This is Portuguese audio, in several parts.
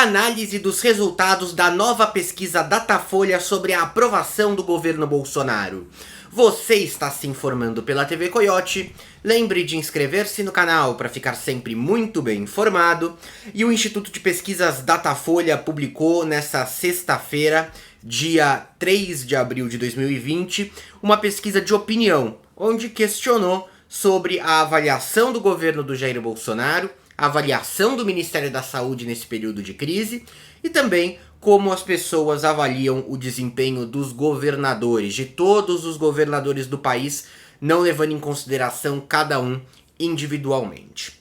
Análise dos resultados da nova pesquisa Datafolha sobre a aprovação do governo Bolsonaro. Você está se informando pela TV Coyote. Lembre de inscrever-se no canal para ficar sempre muito bem informado. E o Instituto de Pesquisas Datafolha publicou nesta sexta-feira, dia 3 de abril de 2020, uma pesquisa de opinião, onde questionou sobre a avaliação do governo do Jair Bolsonaro, a avaliação do Ministério da Saúde nesse período de crise e também como as pessoas avaliam o desempenho dos governadores, de todos os governadores do país, não levando em consideração cada um individualmente.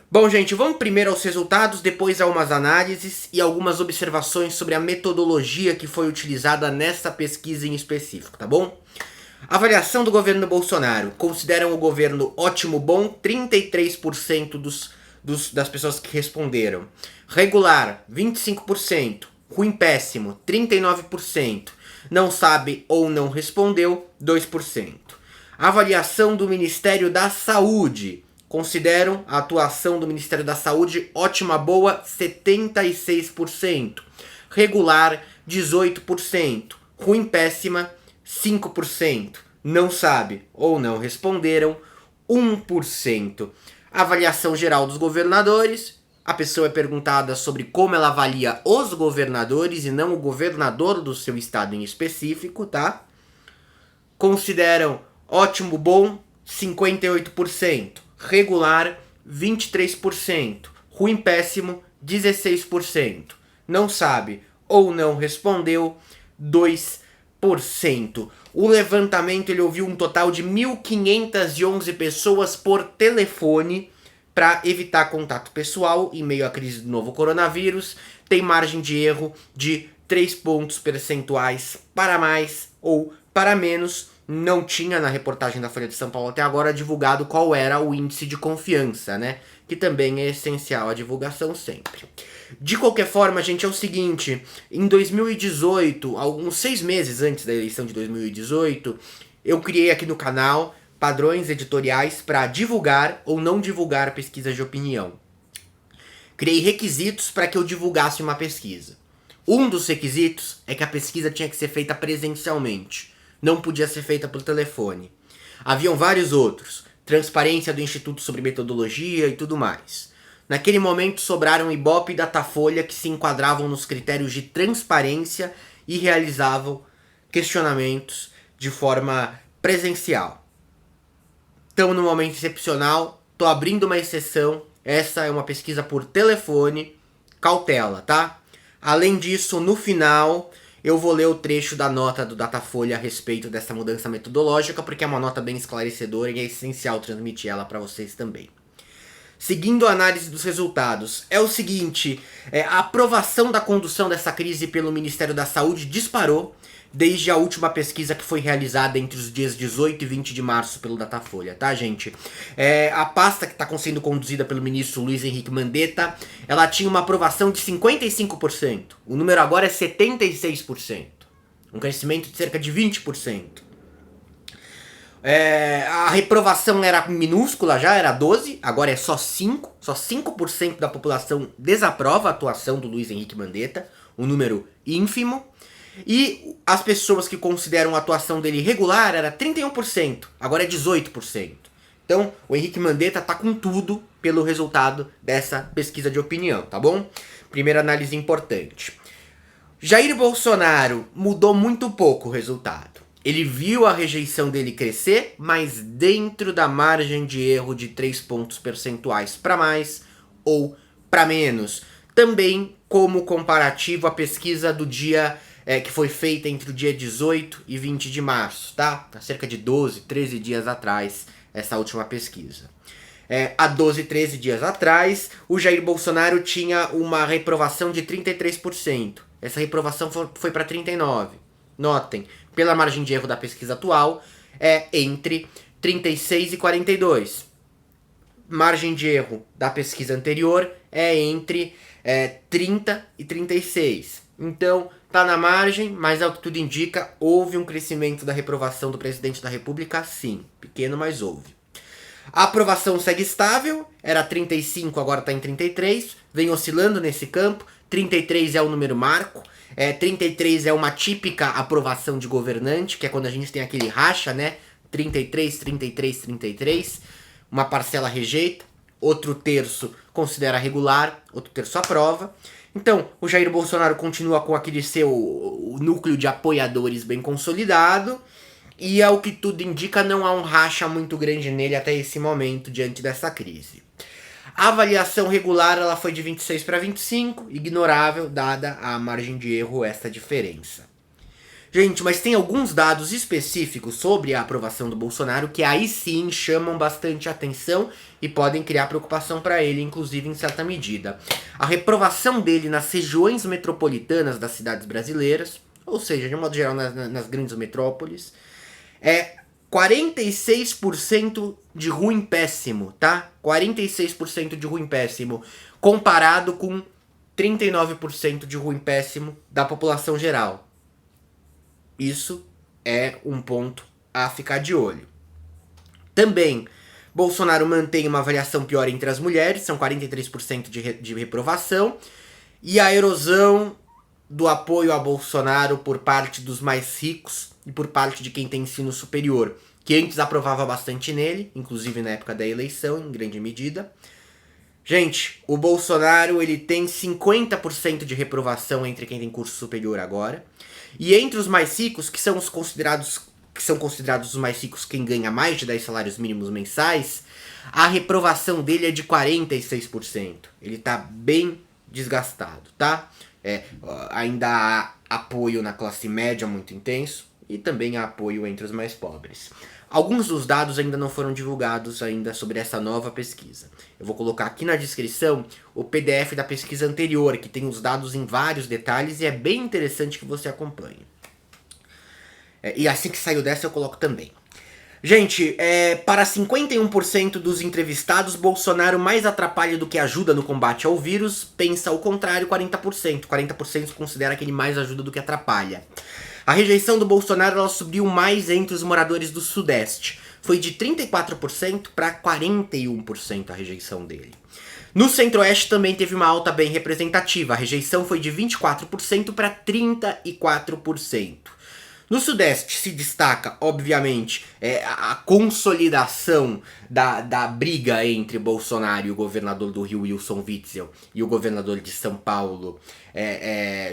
Bom, gente, vamos primeiro aos resultados, depois a umas análises e algumas observações sobre a metodologia que foi utilizada nessa pesquisa em específico, tá bom? Avaliação do governo Bolsonaro. Consideram o governo ótimo, bom, 33% das pessoas que responderam. Regular, 25%. Ruim, péssimo, 39%. Não sabe ou não respondeu, 2%. Avaliação do Ministério da Saúde. Consideram a atuação do Ministério da Saúde ótima, boa, 76%. Regular, 18%. Ruim, péssima, 5%. Não sabe ou não responderam, 1%. Avaliação geral dos governadores. A pessoa é perguntada sobre como ela avalia os governadores e não o governador do seu estado em específico, tá? Consideram ótimo, bom, 58%. Regular, 23%. Ruim, péssimo, 16%. Não sabe ou não respondeu, 2%. O levantamento ele ouviu um total de 1.511 pessoas por telefone para evitar contato pessoal em meio à crise do novo coronavírus. Tem margem de erro de 3 pontos percentuais para mais ou para menos. Não tinha na reportagem da Folha de São Paulo até agora divulgado qual era o índice de confiança, né? Que também é essencial a divulgação sempre. De qualquer forma, gente, é o seguinte, em 2018, alguns 6 meses antes da eleição de 2018, eu criei aqui no canal padrões editoriais para divulgar ou não divulgar pesquisas de opinião. Criei requisitos para que eu divulgasse uma pesquisa. Um dos requisitos é que a pesquisa tinha que ser feita presencialmente, não podia ser feita por telefone. Haviam vários outros, transparência do Instituto sobre metodologia e tudo mais. Naquele momento sobraram Ibope e Datafolha que se enquadravam nos critérios de transparência e realizavam questionamentos de forma presencial. Então, no momento excepcional, tô abrindo uma exceção. Essa é uma pesquisa por telefone, cautela, tá? Além disso, no final, eu vou ler o trecho da nota do Datafolha a respeito dessa mudança metodológica, porque é uma nota bem esclarecedora e é essencial transmitir ela para vocês também. Seguindo a análise dos resultados, é o seguinte, a aprovação da condução dessa crise pelo Ministério da Saúde disparou desde a última pesquisa que foi realizada entre os dias 18 e 20 de março pelo Datafolha, tá, gente? A pasta que está sendo conduzida pelo ministro Luiz Henrique Mandetta, ela tinha uma aprovação de 55%. O número agora é 76%. Um crescimento de cerca de 20%. A reprovação era minúscula já, era 12%, agora é só 5%. Só 5% da população desaprova a atuação do Luiz Henrique Mandetta, um número ínfimo. E as pessoas que consideram a atuação dele regular era 31%, agora é 18%. Então o Henrique Mandetta tá com tudo pelo resultado dessa pesquisa de opinião, tá bom? Primeira análise importante. Jair Bolsonaro mudou muito pouco o resultado. Ele viu a rejeição dele crescer, mas dentro da margem de erro de 3 pontos percentuais para mais ou para menos. Também como comparativo à pesquisa do dia que foi feita entre o dia 18 e 20 de março, tá? Há cerca de 12, 13 dias atrás, essa última pesquisa. Há 12, 13 dias atrás, o Jair Bolsonaro tinha uma reprovação de 33%. Essa reprovação foi para 39%. Notem, pela margem de erro da pesquisa atual, é entre 36 e 42. Margem de erro da pesquisa anterior é entre 30 e 36. Então, tá na margem, mas ao que tudo indica, houve um crescimento da reprovação do presidente da República, sim. Pequeno, mas houve. A aprovação segue estável, era 35, agora está em 33, vem oscilando nesse campo. 33 é o número marco, 33 é uma típica aprovação de governante, que é quando a gente tem aquele racha, né? 33, 33, 33, uma parcela rejeita, outro terço considera regular, outro terço aprova. Então, o Jair Bolsonaro continua com aquele seu o núcleo de apoiadores bem consolidado, e ao que tudo indica, não há um racha muito grande nele até esse momento, diante dessa crise. A avaliação regular ela foi de 26 para 25, ignorável, dada a margem de erro, essa diferença. Gente, mas tem alguns dados específicos sobre a aprovação do Bolsonaro que aí sim chamam bastante atenção e podem criar preocupação para ele, inclusive em certa medida. A reprovação dele nas regiões metropolitanas das cidades brasileiras, ou seja, de modo geral nas grandes metrópoles, é 46% de ruim péssimo, tá? 46% de ruim péssimo, comparado com 39% de ruim péssimo da população geral. Isso é um ponto a ficar de olho. Também, Bolsonaro mantém uma avaliação pior entre as mulheres, são 43% de reprovação, e a erosão do apoio a Bolsonaro por parte dos mais ricos e por parte de quem tem ensino superior, que antes aprovava bastante nele, inclusive na época da eleição, em grande medida. Gente, o Bolsonaro ele tem 50% de reprovação entre quem tem curso superior agora. E entre os mais ricos, que são considerados os mais ricos quem ganha mais de 10 salários mínimos mensais, a reprovação dele é de 46%. Ele tá bem desgastado, tá? Ainda há apoio na classe média muito intenso e também há apoio entre os mais pobres. Alguns dos dados ainda não foram divulgados ainda sobre essa nova pesquisa. Eu vou colocar aqui na descrição o PDF da pesquisa anterior, que tem os dados em vários detalhes e é bem interessante que você acompanhe. E assim que saiu dessa eu coloco também. Gente, para 51% dos entrevistados, Bolsonaro mais atrapalha do que ajuda no combate ao vírus. Pensa ao contrário, 40%. 40% considera que ele mais ajuda do que atrapalha. A rejeição do Bolsonaro ela subiu mais entre os moradores do Sudeste. Foi de 34% para 41% a rejeição dele. No Centro-Oeste também teve uma alta bem representativa. A rejeição foi de 24% para 34%. No Sudeste se destaca, obviamente, a consolidação da briga entre Bolsonaro e o governador do Rio, Wilson Witzel, e o governador de São Paulo,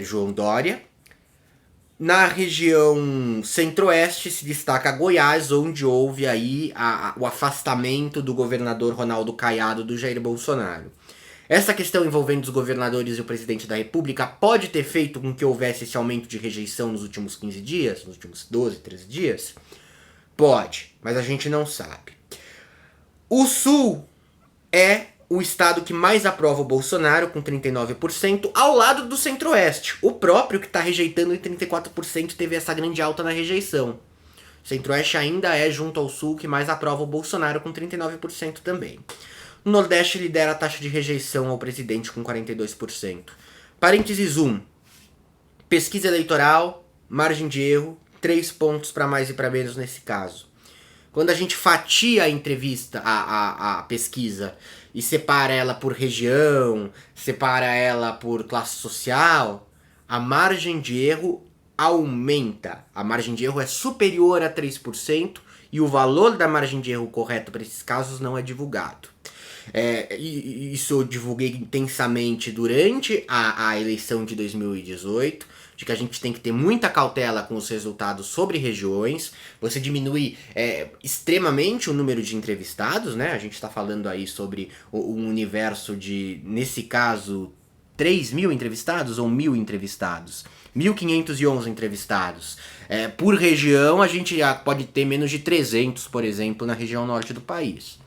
João Dória. Na região Centro-Oeste se destaca Goiás, onde houve aí o afastamento do governador Ronaldo Caiado do Jair Bolsonaro. Essa questão envolvendo os governadores e o presidente da República pode ter feito com que houvesse esse aumento de rejeição nos últimos 15 dias, nos últimos 12, 13 dias? Pode, mas a gente não sabe. O Sul é o estado que mais aprova o Bolsonaro, com 39%, ao lado do Centro-Oeste. O próprio que está rejeitando em 34% teve essa grande alta na rejeição. O Centro-Oeste ainda é, junto ao Sul, que mais aprova o Bolsonaro, com 39% também. O Nordeste lidera a taxa de rejeição ao presidente, com 42%. Parênteses 1. Pesquisa eleitoral, margem de erro, 3 pontos para mais e para menos nesse caso. Quando a gente fatia a entrevista, a pesquisa, e separa ela por região, separa ela por classe social, a margem de erro aumenta. A margem de erro é superior a 3% e o valor da margem de erro correto para esses casos não é divulgado. Isso eu divulguei intensamente durante a eleição de 2018, de que a gente tem que ter muita cautela com os resultados sobre regiões. Você diminui extremamente o número de entrevistados, né? A gente está falando aí sobre um universo de, nesse caso, 3.000 entrevistados ou 1.000 entrevistados. 1.511 entrevistados. Por região, a gente pode ter menos de 300, por exemplo, na região norte do país.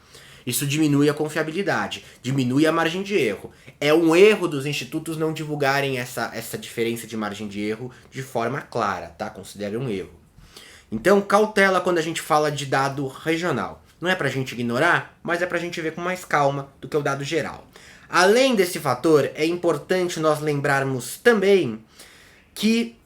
Isso diminui a confiabilidade, diminui a margem de erro. É um erro dos institutos não divulgarem essa diferença de margem de erro de forma clara, tá? Considere um erro. Então, cautela quando a gente fala de dado regional. Não é pra gente ignorar, mas é pra gente ver com mais calma do que o dado geral. Além desse fator, é importante nós lembrarmos também que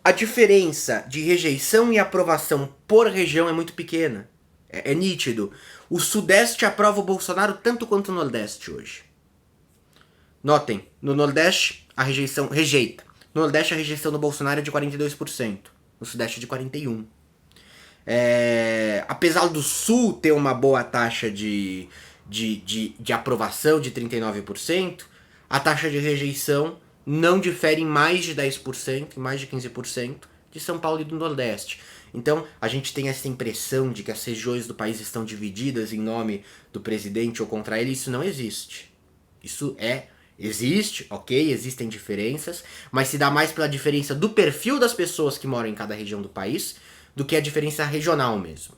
a diferença de rejeição e aprovação por região é muito pequena. É nítido. O Sudeste aprova o Bolsonaro tanto quanto o Nordeste hoje. Notem, no Nordeste a rejeição rejeita. No Nordeste a rejeição do Bolsonaro é de 42%. No Sudeste é de 41%. Apesar do Sul ter uma boa taxa de aprovação de 39%, a taxa de rejeição não difere em mais de 10%, em mais de 15% de São Paulo e do Nordeste. Então, a gente tem essa impressão de que as regiões do país estão divididas em nome do presidente ou contra ele. Isso não existe. Existe, ok, existem diferenças, mas se dá mais pela diferença do perfil das pessoas que moram em cada região do país do que a diferença regional mesmo.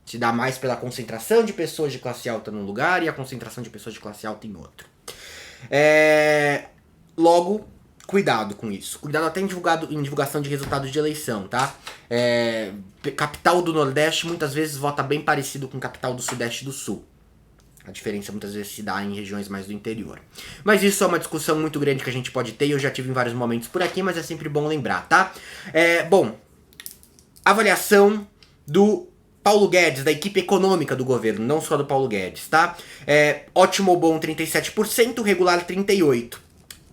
Se dá mais pela concentração de pessoas de classe alta num lugar e a concentração de pessoas de classe alta em outro. Logo, cuidado com isso. Cuidado até em divulgação de resultados de eleição, tá? Capital do Nordeste muitas vezes vota bem parecido com capital do Sudeste e do Sul. A diferença muitas vezes se dá em regiões mais do interior. Mas isso é uma discussão muito grande que a gente pode ter e eu já tive em vários momentos por aqui, mas é sempre bom lembrar, tá? Bom, avaliação do Paulo Guedes, da equipe econômica do governo, não só do Paulo Guedes, tá? Ótimo ou bom 37%, regular 38%.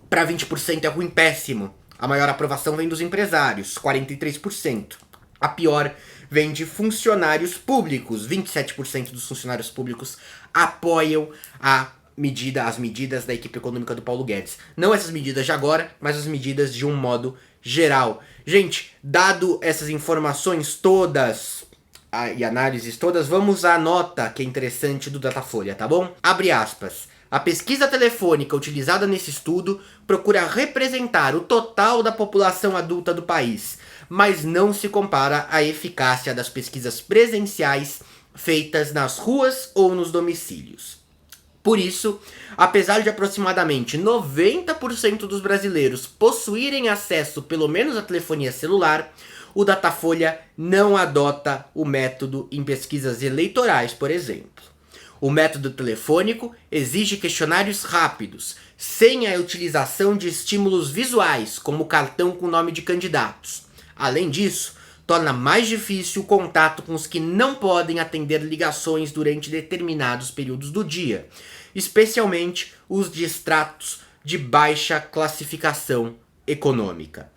Para 20% é ruim, péssimo. A maior aprovação vem dos empresários, 43%. A pior vem de funcionários públicos, 27% dos funcionários públicos apoiam as medidas da equipe econômica do Paulo Guedes. Não essas medidas de agora, mas as medidas de um modo geral. Gente, dado essas informações todas e análises todas, vamos à nota que é interessante do Datafolha, tá bom? Abre aspas. A pesquisa telefônica utilizada nesse estudo procura representar o total da população adulta do país, mas não se compara à eficácia das pesquisas presenciais feitas nas ruas ou nos domicílios. Por isso, apesar de aproximadamente 90% dos brasileiros possuírem acesso pelo menos à telefonia celular, o Datafolha não adota o método em pesquisas eleitorais, por exemplo. O método telefônico exige questionários rápidos, sem a utilização de estímulos visuais, como cartão com nome de candidatos. Além disso, torna mais difícil o contato com os que não podem atender ligações durante determinados períodos do dia, especialmente os de estratos de baixa classificação econômica.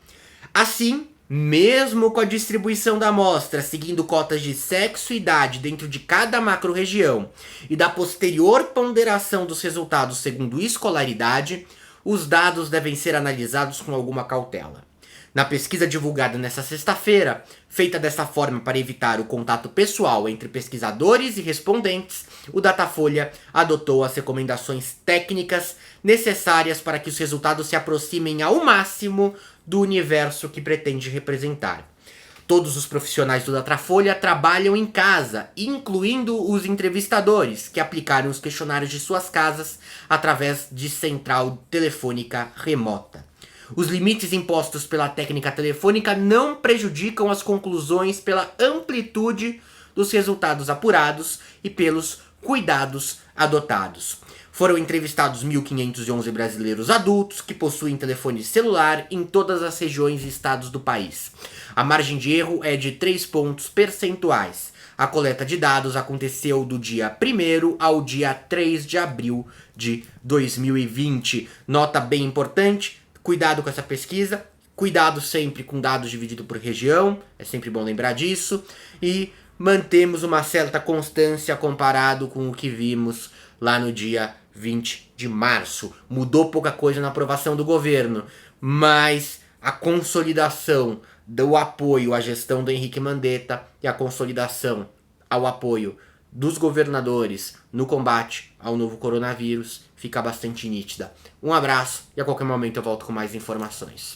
Assim, mesmo com a distribuição da amostra seguindo cotas de sexo e idade dentro de cada macro-região e da posterior ponderação dos resultados segundo escolaridade, os dados devem ser analisados com alguma cautela. Na pesquisa divulgada nesta sexta-feira, feita dessa forma para evitar o contato pessoal entre pesquisadores e respondentes, o Datafolha adotou as recomendações técnicas necessárias para que os resultados se aproximem ao máximo do universo que pretende representar. Todos os profissionais do Datafolha trabalham em casa, incluindo os entrevistadores, que aplicaram os questionários de suas casas através de central telefônica remota. Os limites impostos pela técnica telefônica não prejudicam as conclusões pela amplitude dos resultados apurados e pelos cuidados adotados. Foram entrevistados 1.511 brasileiros adultos que possuem telefone celular em todas as regiões e estados do país. A margem de erro é de 3 pontos percentuais. A coleta de dados aconteceu do dia 1º ao dia 3 de abril de 2020. Nota bem importante, cuidado com essa pesquisa, cuidado sempre com dados divididos por região, é sempre bom lembrar disso, e mantemos uma certa constância comparado com o que vimos lá no dia 20 de março. Mudou pouca coisa na aprovação do governo, mas a consolidação do apoio à gestão do Henrique Mandetta e a consolidação ao apoio dos governadores no combate ao novo coronavírus fica bastante nítida. Um abraço e a qualquer momento eu volto com mais informações.